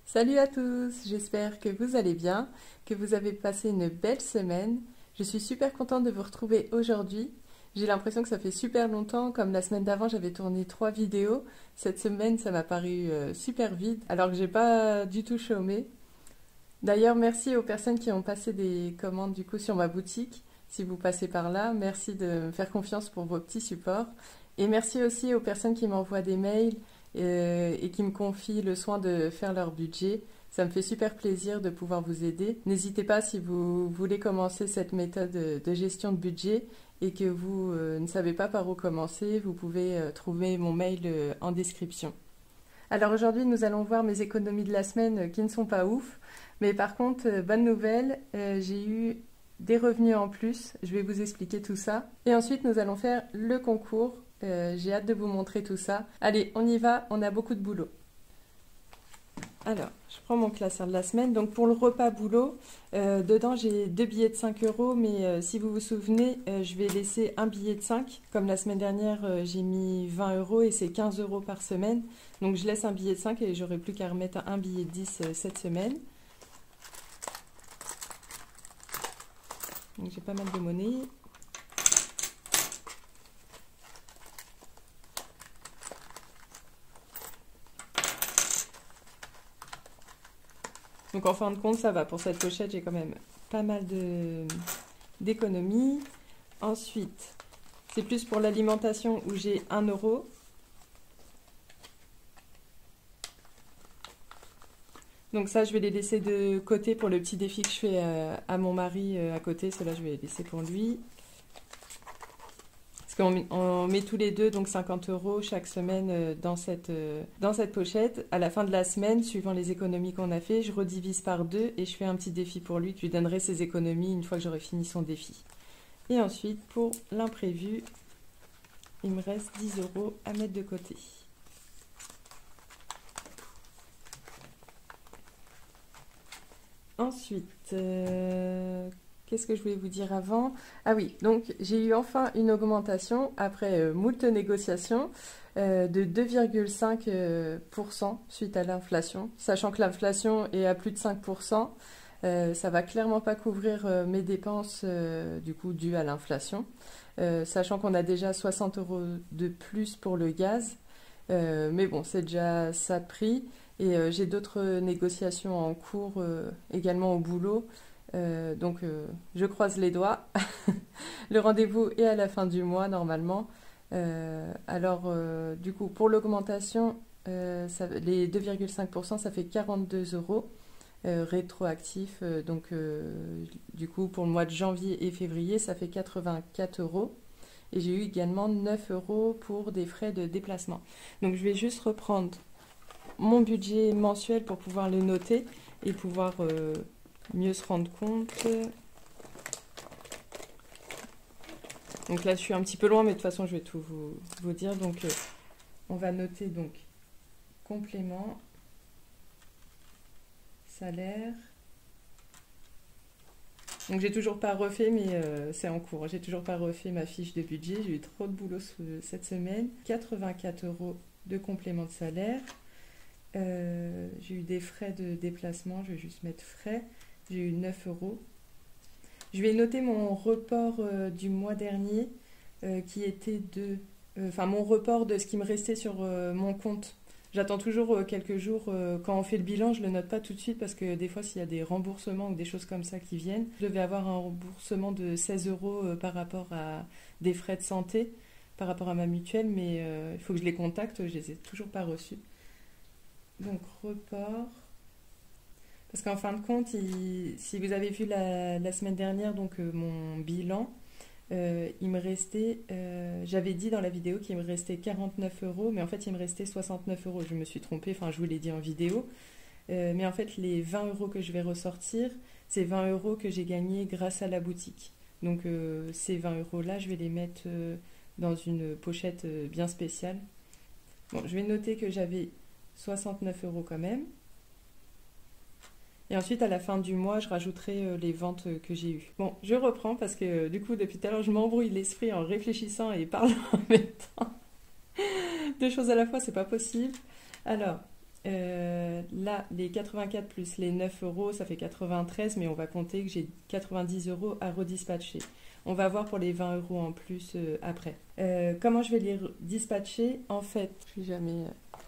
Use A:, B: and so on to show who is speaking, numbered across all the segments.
A: Salut à tous, j'espère que vous allez bien, que vous avez passé une belle semaine. Je suis super contente de vous retrouver aujourd'hui. J'ai l'impression que ça fait super longtemps, comme la semaine d'avant j'avais tourné 3 vidéos. Cette semaine ça m'a paru super vide, alors que j'ai pas du tout chômé. D'ailleurs merci aux personnes qui ont passé des commandes du coup sur ma boutique. Si vous passez par là, merci de me faire confiance pour vos petits supports. Et merci aussi aux personnes qui m'envoient des mails et qui me confient le soin de faire leur budget. Ça me fait super plaisir de pouvoir vous aider. N'hésitez pas si vous voulez commencer cette méthode de gestion de budget et que vous ne savez pas par où commencer, vous pouvez trouver mon mail en description. Alors aujourd'hui, nous allons voir mes économies de la semaine qui ne sont pas ouf. Mais par contre, bonne nouvelle, j'ai eu des revenus en plus. Je vais vous expliquer tout ça. Et ensuite, nous allons faire le concours. J'ai hâte de vous montrer tout ça. Allez, on y va, on a beaucoup de boulot. Alors, je prends mon classeur de la semaine. Donc pour le repas boulot, dedans j'ai 2 billets de 5 euros, mais si vous vous souvenez, je vais laisser un billet de 5. Comme la semaine dernière, j'ai mis 20 euros et c'est 15 euros par semaine. Donc je laisse un billet de 5 et j'aurai plus qu'à remettre un billet de 10 cette semaine. Donc j'ai pas mal de monnaie. Donc en fin de compte, ça va. Pour cette pochette, j'ai quand même pas mal d'économies. Ensuite, c'est plus pour l'alimentation où j'ai 1 euro. Donc ça, je vais les laisser de côté pour le petit défi que je fais à mon mari à côté. Cela, je vais les laisser pour lui. Parce qu'on met tous les deux donc 50 euros chaque semaine dans cette pochette. À la fin de la semaine, suivant les économies qu'on a fait, je redivise par 2 et je fais un petit défi pour lui. Je lui donnerai ses économies une fois que j'aurai fini son défi. Et ensuite, pour l'imprévu, il me reste 10 euros à mettre de côté. Ensuite, qu'est-ce que je voulais vous dire avant? Ah oui, donc j'ai eu enfin une augmentation après moult négociations de 2,5% suite à l'inflation. Sachant que l'inflation est à plus de 5%, ça va clairement pas couvrir mes dépenses du coup dues à l'inflation. Sachant qu'on a déjà 60 euros de plus pour le gaz. Mais bon, c'est déjà ça de prix. Et j'ai d'autres négociations en cours également au boulot. Donc je croise les doigts. Le rendez-vous est à la fin du mois normalement. Alors du coup pour l'augmentation, les 2,5% ça fait 42 euros rétroactif. Donc du coup pour le mois de janvier et février ça fait 84 euros. Et j'ai eu également 9 euros pour des frais de déplacement. Donc je vais juste reprendre mon budget mensuel pour pouvoir le noter et pouvoir mieux se rendre compte. Donc là je suis un petit peu loin, mais de toute façon je vais tout vous dire. Donc on va noter donc complément, salaire. Donc j'ai toujours pas refait, mais c'est en cours. J'ai toujours pas refait ma fiche de budget. J'ai eu trop de boulot cette semaine. 84 euros de complément de salaire. J'ai eu des frais de déplacement, je vais juste mettre frais. J'ai eu 9 euros. Je vais noter mon report du mois dernier qui était de... Enfin, mon report de ce qui me restait sur mon compte. J'attends toujours quelques jours. Quand on fait le bilan, je ne le note pas tout de suite parce que des fois, s'il y a des remboursements ou des choses comme ça qui viennent, je devais avoir un remboursement de 16 euros par rapport à des frais de santé, par rapport à ma mutuelle, mais il faut que je les contacte, je les ai toujours pas reçus. Donc report, parce qu'en fin de compte, si vous avez vu la semaine dernière donc mon bilan, il me restait, j'avais dit dans la vidéo qu'il me restait 49 euros, mais en fait il me restait 69 euros. Je me suis trompée, enfin je vous l'ai dit en vidéo, mais en fait les 20 euros que je vais ressortir, c'est 20 euros que j'ai gagnés grâce à la boutique. Donc ces 20 euros là, je vais les mettre dans une pochette bien spéciale. Bon, je vais noter que j'avais 69 euros quand même. Et ensuite, à la fin du mois, je rajouterai les ventes que j'ai eues. Bon, je reprends parce que du coup, depuis tout à l'heure, je m'embrouille l'esprit en réfléchissant et parlant en même temps. Deux choses à la fois, c'est pas possible. Alors, Là, les 84 plus les 9 euros, ça fait 93, mais on va compter que j'ai 90 euros à redispatcher. On va voir pour les 20 euros en plus après. Comment je vais les dispatcher? En fait,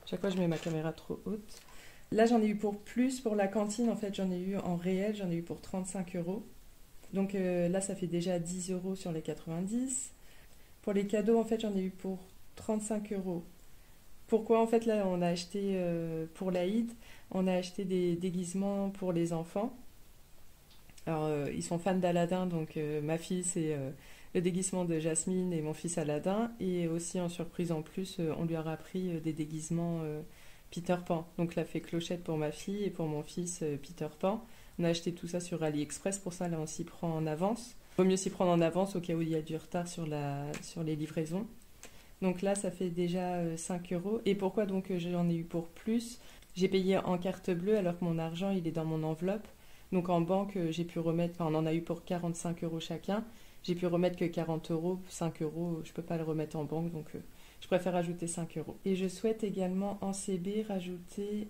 A: chaque fois je mets ma caméra trop haute. Là, j'en ai eu pour plus pour la cantine. En fait, j'en ai eu en réel, j'en ai eu pour 35 euros. Donc là, ça fait déjà 10 euros sur les 90. Pour les cadeaux, en fait, j'en ai eu pour 35 euros. Pourquoi? En fait, là, on a acheté pour l'Aïd, on a acheté des déguisements pour les enfants. Alors, ils sont fans d'Aladin, donc ma fille, c'est le déguisement de Jasmine et mon fils Aladin. Et aussi, en surprise en plus, on lui aura pris des déguisements Peter Pan. Donc, la fée Clochette pour ma fille et pour mon fils Peter Pan. On a acheté tout ça sur AliExpress, pour ça, là, on s'y prend en avance. Il vaut mieux s'y prendre en avance au cas où il y a du retard sur les livraisons. Donc là, ça fait déjà 5 euros. Et pourquoi donc j'en ai eu pour plus? J'ai payé en carte bleue alors que mon argent, il est dans mon enveloppe. Donc en banque, j'ai pu remettre, enfin, on en a eu pour 45 euros chacun. J'ai pu remettre que 40 euros, 5 euros, je ne peux pas le remettre en banque, donc je préfère ajouter 5 euros. Et je souhaite également en CB rajouter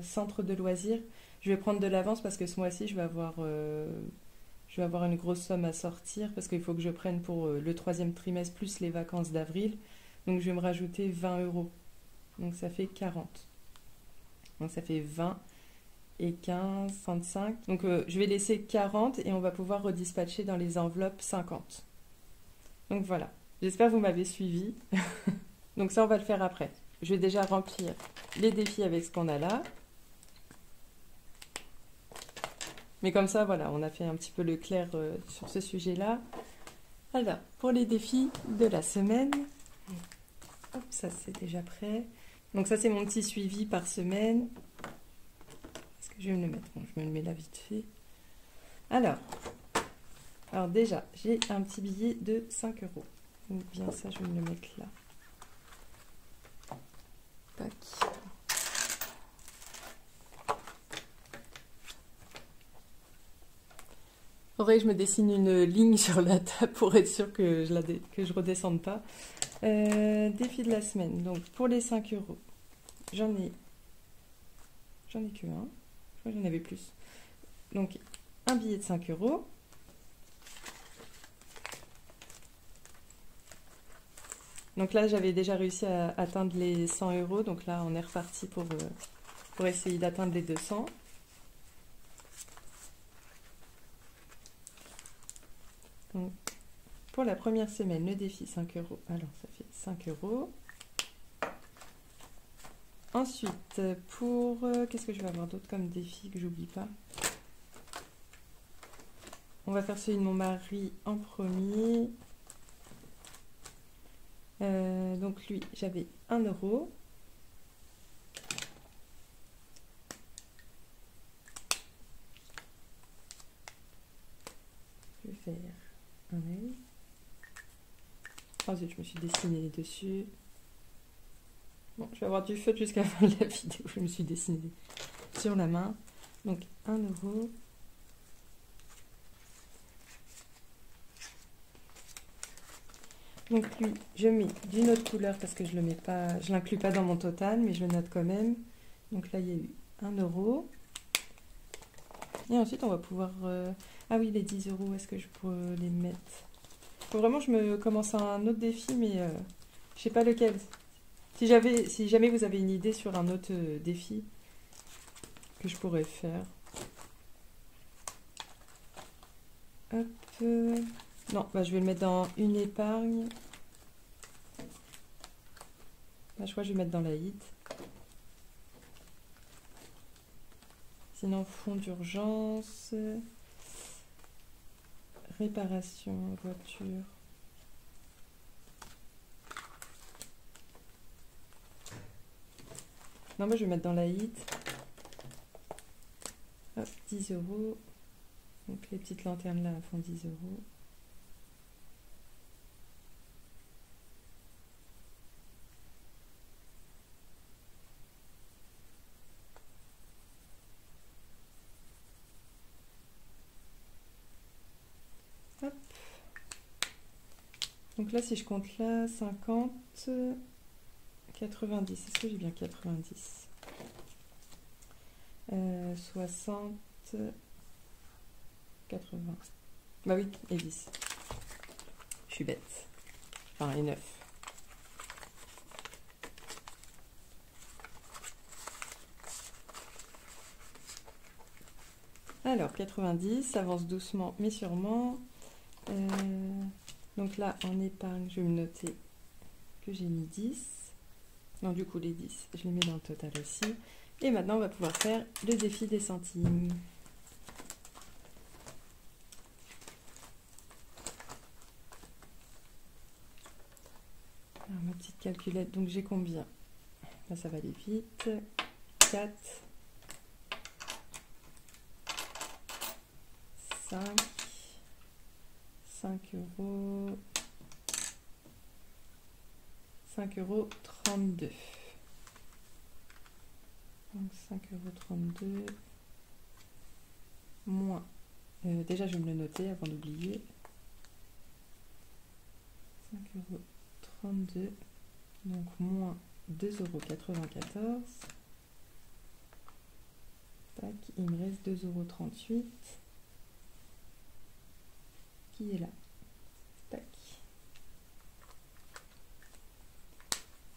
A: centre de loisirs. Je vais prendre de l'avance parce que ce mois-ci, je vais avoir une grosse somme à sortir parce qu'il faut que je prenne pour le 3e trimestre plus les vacances d'avril. Donc je vais me rajouter 20 euros. Donc ça fait 40. Donc ça fait 20 et 15, 35. Donc je vais laisser 40 et on va pouvoir redispatcher dans les enveloppes 50. Donc voilà. J'espère que vous m'avez suivi. Donc ça, on va le faire après. Je vais déjà remplir les défis avec ce qu'on a là. Mais comme ça, voilà, on a fait un petit peu le clair sur ce sujet-là. Alors, pour les défis de la semaine, hop, ça c'est déjà prêt. Donc ça c'est mon petit suivi par semaine. Est-ce que je vais me le mettre? Bon, je me le mets là vite fait. Alors déjà, j'ai un petit billet de 5 euros. Ou bien ça, je vais me le mettre là. Tac. Faudrait que je me dessine une ligne sur la table pour être sûr que je redescende pas. Défi de la semaine. Donc pour les 5 euros, j'en ai que un. Je crois que j'en avais plus. Donc un billet de 5 euros. Donc là, j'avais déjà réussi à atteindre les 100 euros. Donc là, on est reparti pour essayer d'atteindre les 200. Donc, pour la première semaine, le défi 5 euros. Alors, ça fait 5 euros. Ensuite, pour... qu'est-ce que je vais avoir d'autre comme défi que j'oublie pas? On va faire celui de mon mari en premier. Donc lui, j'avais 1 euro. Je vais faire un œil. Ensuite, je me suis dessinée dessus. Bon, je vais avoir du feu jusqu'à la fin de la vidéo. Je me suis dessinée sur la main. Donc 1 euro. Donc lui, je mets d'une autre couleur parce que je l'inclus pas dans mon total, mais je le note quand même. Donc là, il y a eu 1 euro. Et ensuite, on va pouvoir... Ah oui, les 10 euros, est-ce que je peux les mettre? Faut vraiment que je me commence un autre défi, mais je sais pas lequel. Si jamais vous avez une idée sur un autre défi que je pourrais faire. Hop. Non, bah, je vais le mettre dans une épargne. Là, je crois que je vais mettre dans la hit. Sinon, fonds d'urgence. Réparation, voiture. Non, moi je vais mettre dans la hit. Hop, 10 euros. Donc les petites lanternes là font 10 euros. Hop. Donc là, si je compte là, 50, 90. Est-ce que j'ai bien 90? 60, 80. Bah oui, et 10. Je suis bête. Enfin, et 9. Alors, 90, ça avance doucement mais sûrement. Donc là, en épargne, je vais me noter que j'ai mis 10. Non, du coup, les 10, je les mets dans le total aussi. Et maintenant, on va pouvoir faire le défi des centimes. Alors, ma petite calculette, donc j'ai combien? Là, ça va aller vite. 4, 5, 5 euros, 5,32 €. Donc 5,32 € moins. Déjà, je vais me le noter avant d'oublier. 5,32 €, donc moins 2,94 €. Tac, il me reste 2,38 € qui est là. Tac.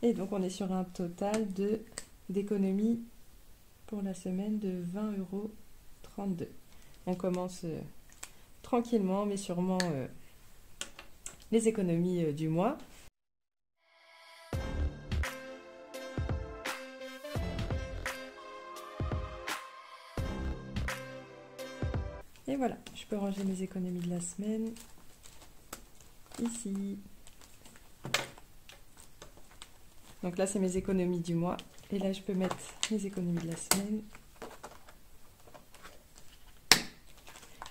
A: Et donc on est sur un total d'économie pour la semaine de 20,32 €. On commence tranquillement mais sûrement les économies du mois. Et voilà, je peux ranger mes économies de la semaine ici. Donc là, c'est mes économies du mois. Et là, je peux mettre mes économies de la semaine.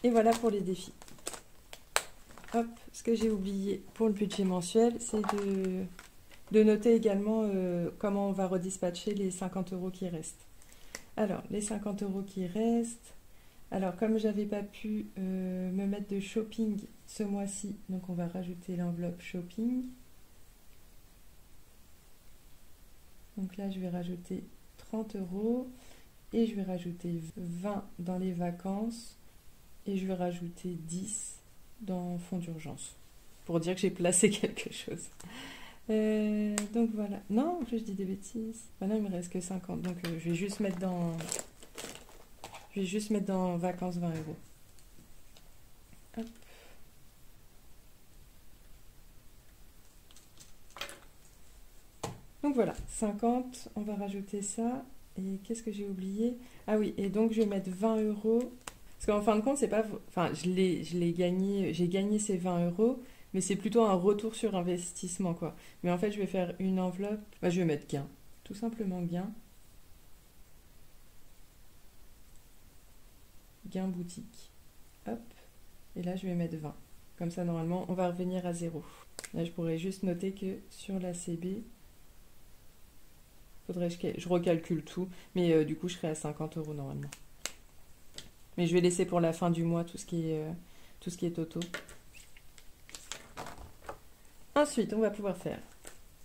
A: Et voilà pour les défis. Hop, ce que j'ai oublié pour le budget mensuel, c'est de noter également comment on va redispatcher les 50 € qui restent. Alors, les 50 € qui restent... Alors, comme j'avais pas pu me mettre de shopping ce mois-ci, donc on va rajouter l'enveloppe shopping. Donc là, je vais rajouter 30 € et je vais rajouter 20 dans les vacances et je vais rajouter 10 dans fonds d'urgence pour dire que j'ai placé quelque chose. Donc voilà. Non, en plus je dis des bêtises. Maintenant, il me reste que 50, donc je vais juste mettre dans... Je vais juste mettre dans vacances 20 €. Hop. Donc voilà, 50, on va rajouter ça. Et qu'est-ce que j'ai oublié? Ah oui, et donc je vais mettre 20 €. Parce qu'en fin de compte, c'est pas... Enfin, je l'ai gagné, j'ai gagné ces 20 €, mais c'est plutôt un retour sur investissement, quoi. Mais en fait, je vais faire une enveloppe. Bah, je vais mettre gain. Tout simplement gain. Gain boutique. Hop. Et là, je vais mettre 20. Comme ça, normalement, on va revenir à 0. Là, je pourrais juste noter que sur la CB, faudrait que je recalcule tout. Mais du coup, je serai à 50 € normalement. Mais je vais laisser pour la fin du mois tout ce qui est auto. Ensuite, on va pouvoir faire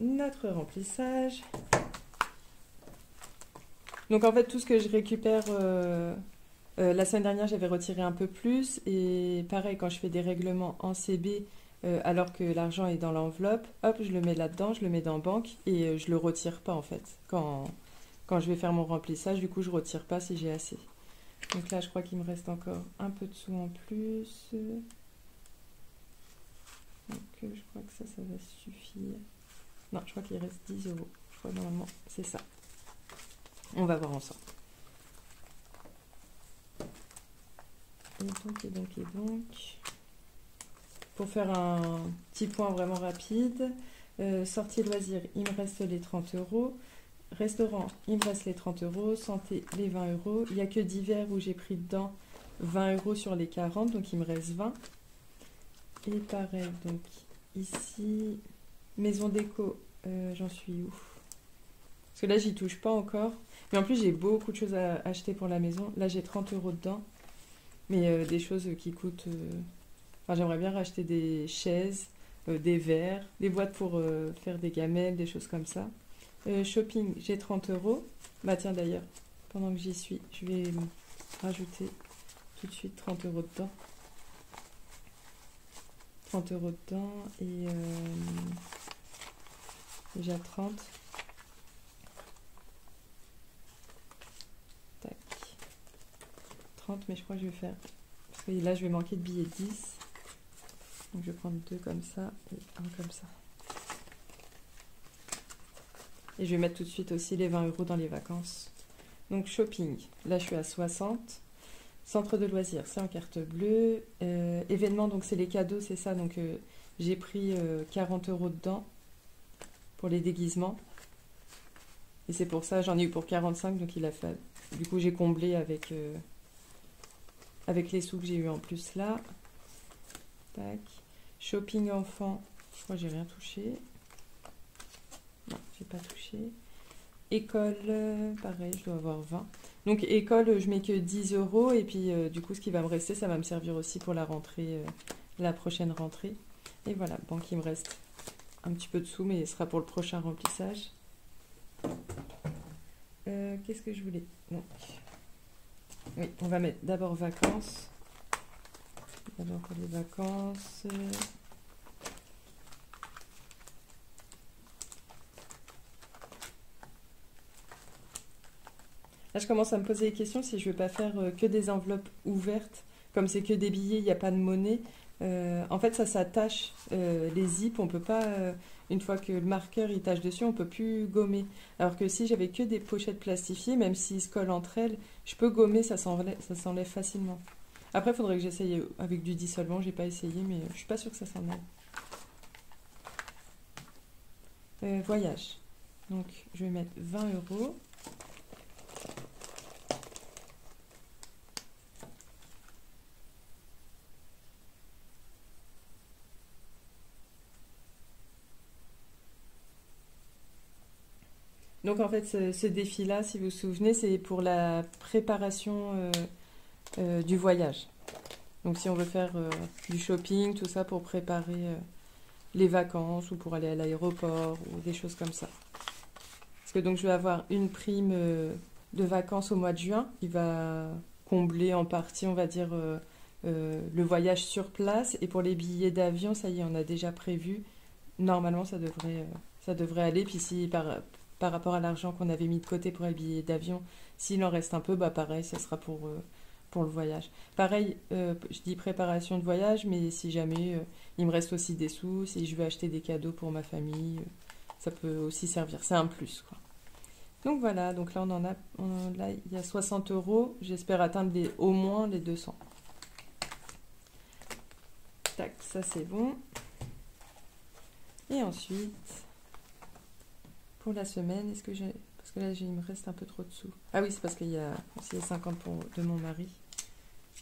A: notre remplissage. Donc en fait, tout ce que je récupère... la semaine dernière, j'avais retiré un peu plus. Et pareil, quand je fais des règlements en CB, alors que l'argent est dans l'enveloppe, hop, je le mets là-dedans, je le mets dans banque et je le retire pas en fait. Quand je vais faire mon remplissage, du coup, je retire pas si j'ai assez. Donc là, je crois qu'il me reste encore un peu de sous en plus. Donc je crois que ça va suffire. Non, je crois qu'il reste 10 €. Je crois normalement, c'est ça. On va voir ensemble. Et donc, pour faire un petit point vraiment rapide, sortie loisirs, il me reste les 30 €. Restaurant, il me reste les 30 €. Santé, les 20 €. Il n'y a que divers où j'ai pris dedans 20 € sur les 40, donc il me reste 20. Et pareil, donc ici, maison déco, j'en suis où? Parce que là, j'y touche pas encore. Mais en plus, j'ai beaucoup de choses à acheter pour la maison. Là, j'ai 30 € dedans. Mais des choses qui coûtent... Enfin, j'aimerais bien racheter des chaises, des verres, des boîtes pour faire des gamelles, des choses comme ça. Shopping, j'ai 30 €. Bah tiens d'ailleurs, pendant que j'y suis, je vais rajouter tout de suite 30 € dedans. 30 € dedans et déjà 30. Tac. 30, mais je crois que je vais faire... Parce que là, je vais manquer de billets 10. Donc je vais prendre 2 comme ça et 1 comme ça. Et je vais mettre tout de suite aussi les 20 € dans les vacances. Donc shopping, là je suis à 60. Centre de loisirs, c'est en carte bleue. Événements, donc c'est les cadeaux, c'est ça. Donc j'ai pris 40 € dedans pour les déguisements. Et c'est pour ça, j'en ai eu pour 45, donc il a fait... Du coup j'ai comblé avec les sous que j'ai eu en plus là. Tac. Shopping enfant, je crois que j'ai rien touché. Non, j'ai pas touché. École, pareil, je dois avoir 20. Donc école, je mets que 10 € et puis du coup ce qui va me rester, ça va me servir aussi pour la rentrée, la prochaine rentrée. Et voilà, banque, il me reste un petit peu de sous, mais ce sera pour le prochain remplissage. Qu'est-ce que je voulais? Donc, oui, on va mettre d'abord vacances. D'abord pour les vacances. Là, je commence à me poser des questions si je ne vais pas faire que des enveloppes ouvertes. Comme c'est que des billets, il n'y a pas de monnaie. En fait, ça s'attache. Les zips, on peut pas... une fois que le marqueur il tâche dessus, on peut plus gommer. Alors que si j'avais que des pochettes plastifiées, même s'ils se collent entre elles, je peux gommer, ça s'enlève facilement. Après, il faudrait que j'essaye avec du dissolvant. J'ai pas essayé, mais je suis pas sûre que ça s'enlève. Voyage. Donc, je vais mettre 20 €. Donc en fait, ce défi-là, si vous vous souvenez, c'est pour la préparation du voyage. Donc si on veut faire du shopping, tout ça pour préparer les vacances ou pour aller à l'aéroport ou des choses comme ça. Parce que donc je vais avoir une prime de vacances au mois de juin qui va combler en partie, on va dire, le voyage sur place. Et pour les billets d'avion, ça y est, on a déjà prévu. Normalement, ça devrait aller. Puis si par rapport à l'argent qu'on avait mis de côté pour les billets d'avion, s'il en reste un peu, bah pareil, ça sera pour le voyage. Pareil, je dis préparation de voyage, mais si jamais il me reste aussi des sous, si je veux acheter des cadeaux pour ma famille, ça peut aussi servir. C'est un plus, quoi. Donc voilà, donc là là il y a 60 €. J'espère atteindre au moins les 200. Tac, ça c'est bon. Et ensuite, pour la semaine, est-ce que j'ai... Parce que là, il me reste un peu trop de sous. Ah oui, c'est parce qu'il y a aussi les 50 de mon mari.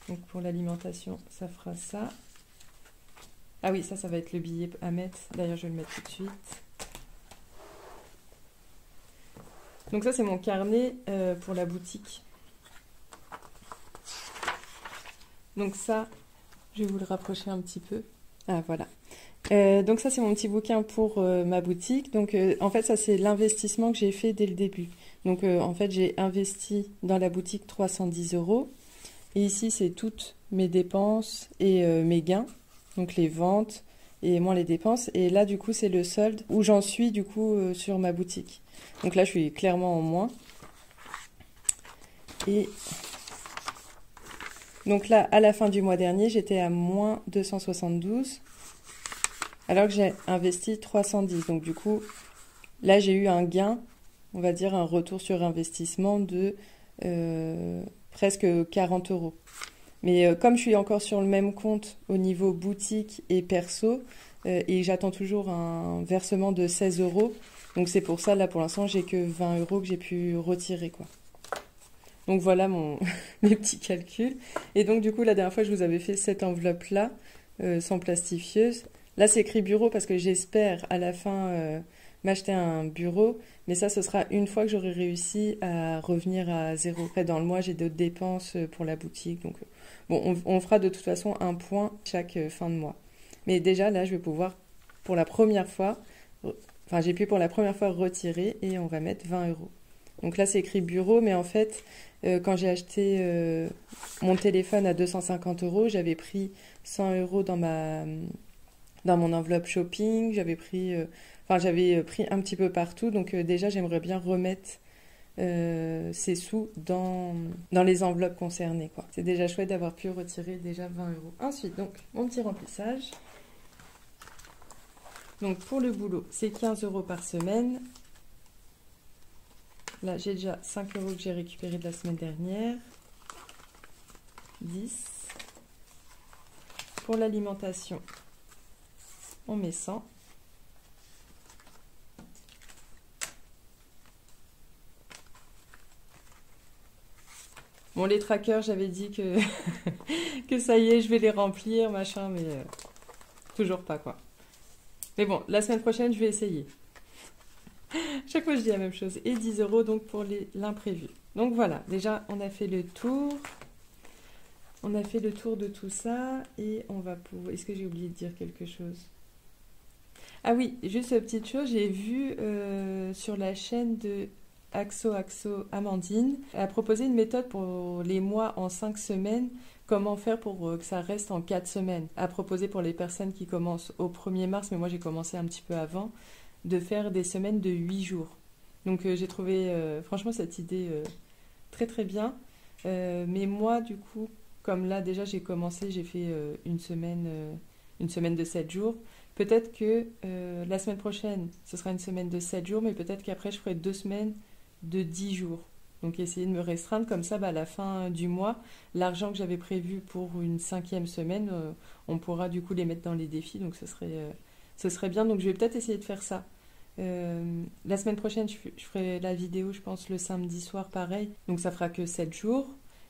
A: Donc pour l'alimentation, ça fera ça. Ah oui, ça va être le billet à mettre. D'ailleurs, je vais le mettre tout de suite. Donc ça, c'est mon carnet pour la boutique. Donc ça, je vais vous le rapprocher un petit peu. Ah, voilà. Donc ça, c'est mon petit bouquin pour ma boutique. Donc en fait, ça, c'est l'investissement que j'ai fait dès le début. Donc en fait, j'ai investi dans la boutique 310 €. Et ici, c'est toutes mes dépenses et mes gains. Donc les ventes et moins les dépenses. Et là, du coup, c'est le solde où j'en suis, du coup, sur ma boutique. Donc là, je suis clairement en moins. Et donc là, à la fin du mois dernier, j'étais à moins 272. Alors que j'ai investi 310. Donc du coup, là, j'ai eu un gain, on va dire un retour sur investissement de presque 40 €. Mais comme je suis encore sur le même compte au niveau boutique et perso, et j'attends toujours un versement de 16 €, donc c'est pour ça, là, pour l'instant, j'ai que 20 € que j'ai pu retirer, quoi. Donc voilà mes petits calculs. Et donc du coup, la dernière fois, je vous avais fait cette enveloppe-là, sans plastifieuse. Là, c'est écrit bureau parce que j'espère à la fin m'acheter un bureau. Mais ça, ce sera une fois que j'aurai réussi à revenir à zéro. Après, dans le mois, j'ai d'autres dépenses pour la boutique. Donc, bon, on fera de toute façon un point chaque fin de mois. Mais déjà, là, je vais pouvoir, pour la première fois, enfin, j'ai pu pour la première fois retirer et on va mettre 20 €. Donc là, c'est écrit bureau, mais en fait, quand j'ai acheté mon téléphone à 250 euros, j'avais pris 100 euros dans mon enveloppe shopping. J'avais pris un petit peu partout. Donc déjà, j'aimerais bien remettre ces sous dans les enveloppes concernées, quoi. C'est déjà chouette d'avoir pu retirer déjà 20 euros. Ensuite, donc, mon petit remplissage. Donc, pour le boulot, c'est 15 euros par semaine. Là, j'ai déjà 5 euros que j'ai récupéré de la semaine dernière. 10. Pour l'alimentation, on met 100. Bon, les trackers, j'avais dit que, que ça y est, je vais les remplir, machin, mais toujours pas, quoi. Mais bon, la semaine prochaine, je vais essayer. Chaque fois, je dis la même chose. Et 10 euros, donc, pour l'imprévu. Donc, voilà. Déjà, on a fait le tour. On a fait le tour de tout ça. Et on va pouvoir... Est-ce que j'ai oublié de dire quelque chose? Ah oui, juste une petite chose. J'ai vu sur la chaîne de Axo Amandine, elle a proposé une méthode pour les mois en 5 semaines. Comment faire pour que ça reste en 4 semaines? À proposer pour les personnes qui commencent au 1er mars, mais moi j'ai commencé un petit peu avant, de faire des semaines de 8 jours. Donc j'ai trouvé franchement cette idée très très bien. Mais moi du coup, comme là déjà j'ai commencé, j'ai fait une semaine de 7 jours. Peut-être que la semaine prochaine, ce sera une semaine de 7 jours, mais peut-être qu'après je ferai 2 semaines de 10 jours. Donc essayer de me restreindre comme ça, à la fin du mois, l'argent que j'avais prévu pour une 5e semaine, on pourra du coup les mettre dans les défis, donc ce serait bien. Donc je vais peut-être essayer de faire ça. La semaine prochaine, je ferai la vidéo, je pense, le samedi soir, pareil. Donc ça fera que 7 jours.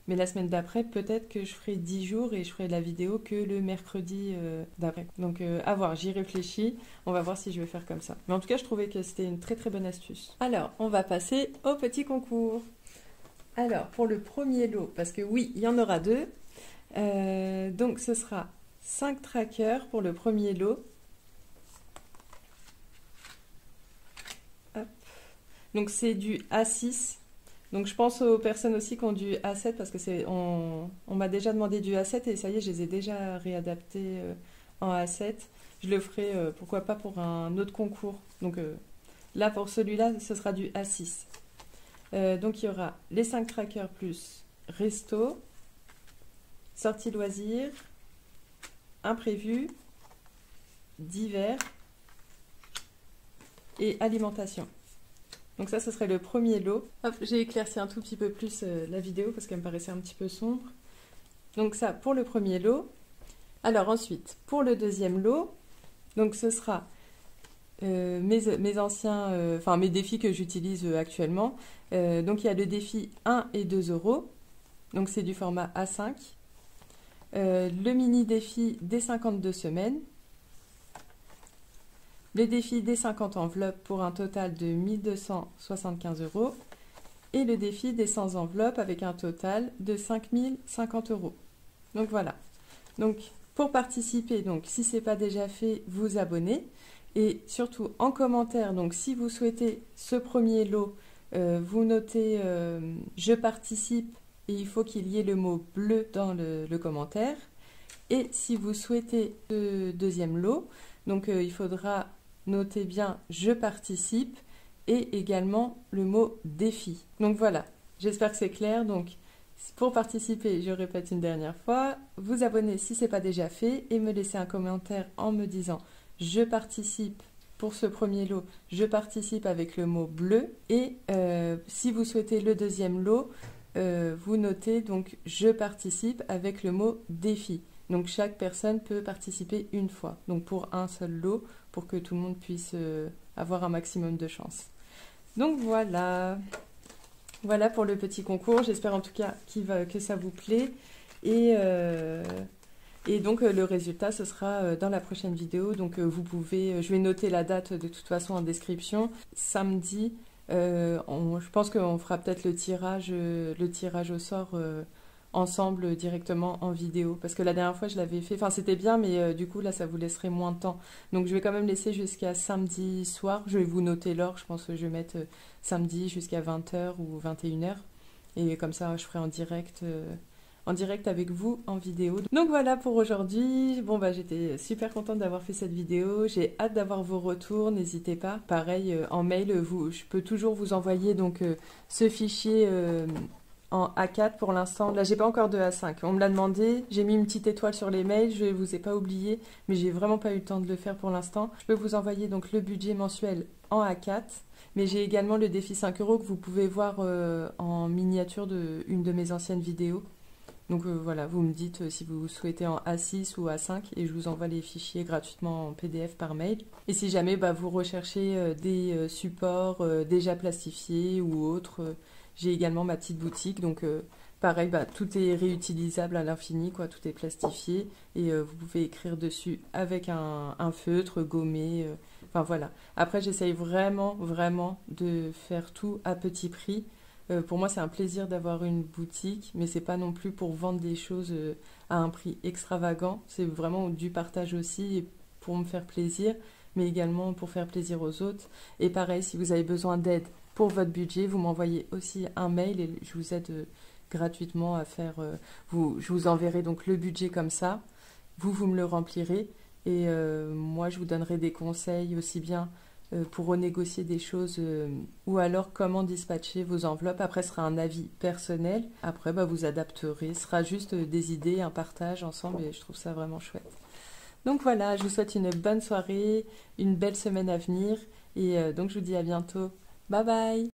A: Mais la semaine d'après, peut-être que je ferai 10 jours et je ferai la vidéo que le mercredi d'après. Donc à voir, j'y réfléchis. On va voir si je vais faire comme ça. Mais en tout cas, je trouvais que c'était une très très bonne astuce. Alors, on va passer au petit concours. Alors, pour le premier lot, parce que oui, il y en aura 2. Donc ce sera 5 trackers pour le premier lot. Hop. Donc c'est du A6. Donc je pense aux personnes aussi qui ont du A7 parce que on m'a déjà demandé du A7 et ça y est, je les ai déjà réadaptés en A7. Je le ferai, pourquoi pas, pour un autre concours. Donc là, pour celui-là, ce sera du A6. Donc il y aura les 5 trackers plus resto, sortie loisirs, imprévu, divers et alimentation. Donc ça, ce serait le premier lot. Hop, j'ai éclairci un tout petit peu plus la vidéo parce qu'elle me paraissait un petit peu sombre. Donc ça, pour le premier lot. Alors ensuite, pour le deuxième lot, donc ce sera mes anciens, mes défis que j'utilise actuellement. Donc il y a le défi 1 et 2 euros. Donc c'est du format A5. Le mini défi des 52 semaines. Le défi des 50 enveloppes pour un total de 1275 euros. Et le défi des 100 enveloppes avec un total de 5050 euros. Donc voilà. Donc pour participer, donc si ce n'est pas déjà fait, vous abonnez. Et surtout en commentaire, donc si vous souhaitez ce premier lot, vous notez je participe et il faut qu'il y ait le mot bleu dans le commentaire. Et si vous souhaitez le deuxième lot, donc il faudra noter bien je participe et également le mot défi. Donc voilà, j'espère que c'est clair. Donc pour participer, je répète une dernière fois, vous abonnez si ce n'est pas déjà fait et me laisser un commentaire en me disant je participe pour ce premier lot, je participe avec le mot bleu et si vous souhaitez le deuxième lot, vous notez donc je participe avec le mot défi. Donc chaque personne peut participer une fois, donc pour un seul lot, pour que tout le monde puisse avoir un maximum de chance. Donc voilà, voilà pour le petit concours. J'espère en tout cas que ça vous plaît. Et donc le résultat, ce sera dans la prochaine vidéo. Donc vous pouvez, je vais noter la date de toute façon en description. Samedi, je pense qu'on fera peut-être le tirage au sort ensemble directement en vidéo. Parce que la dernière fois, je l'avais fait, enfin c'était bien, mais du coup là, ça vous laisserait moins de temps. Donc je vais quand même laisser jusqu'à samedi soir. Je vais vous noter l'heure, je pense que je vais mettre samedi jusqu'à 20h ou 21h. Et comme ça, je ferai en direct avec vous en vidéo. Donc voilà pour aujourd'hui. Bon bah j'étais super contente d'avoir fait cette vidéo. J'ai hâte d'avoir vos retours. N'hésitez pas. Pareil en mail, je peux toujours vous envoyer donc ce fichier en A4 pour l'instant. Là j'ai pas encore de A5. On me l'a demandé. J'ai mis une petite étoile sur les mails. Je vous ai pas oublié, mais j'ai vraiment pas eu le temps de le faire pour l'instant. Je peux vous envoyer donc le budget mensuel en A4. Mais j'ai également le défi 5 € que vous pouvez voir en miniature de une de mes anciennes vidéos. Donc voilà, vous me dites si vous souhaitez en A6 ou A5 et je vous envoie les fichiers gratuitement en PDF par mail. Et si jamais vous recherchez des supports déjà plastifiés ou autres, j'ai également ma petite boutique. Donc pareil, tout est réutilisable à l'infini, quoi, tout est plastifié et vous pouvez écrire dessus avec un feutre, gommé. Enfin voilà. Après, j'essaye vraiment, vraiment de faire tout à petit prix. Pour moi, c'est un plaisir d'avoir une boutique, mais c'est pas non plus pour vendre des choses à un prix extravagant. C'est vraiment du partage aussi et pour me faire plaisir, mais également pour faire plaisir aux autres. Et pareil, si vous avez besoin d'aide pour votre budget, vous m'envoyez aussi un mail et je vous aide gratuitement à faire. Je vous enverrai donc le budget comme ça. Vous me le remplirez et moi, je vous donnerai des conseils aussi bien pour renégocier des choses ou alors comment dispatcher vos enveloppes. Après, ce sera un avis personnel. Après, vous adapterez. Ce sera juste des idées, un partage ensemble et je trouve ça vraiment chouette. Donc voilà, je vous souhaite une bonne soirée, une belle semaine à venir et donc je vous dis à bientôt. Bye bye!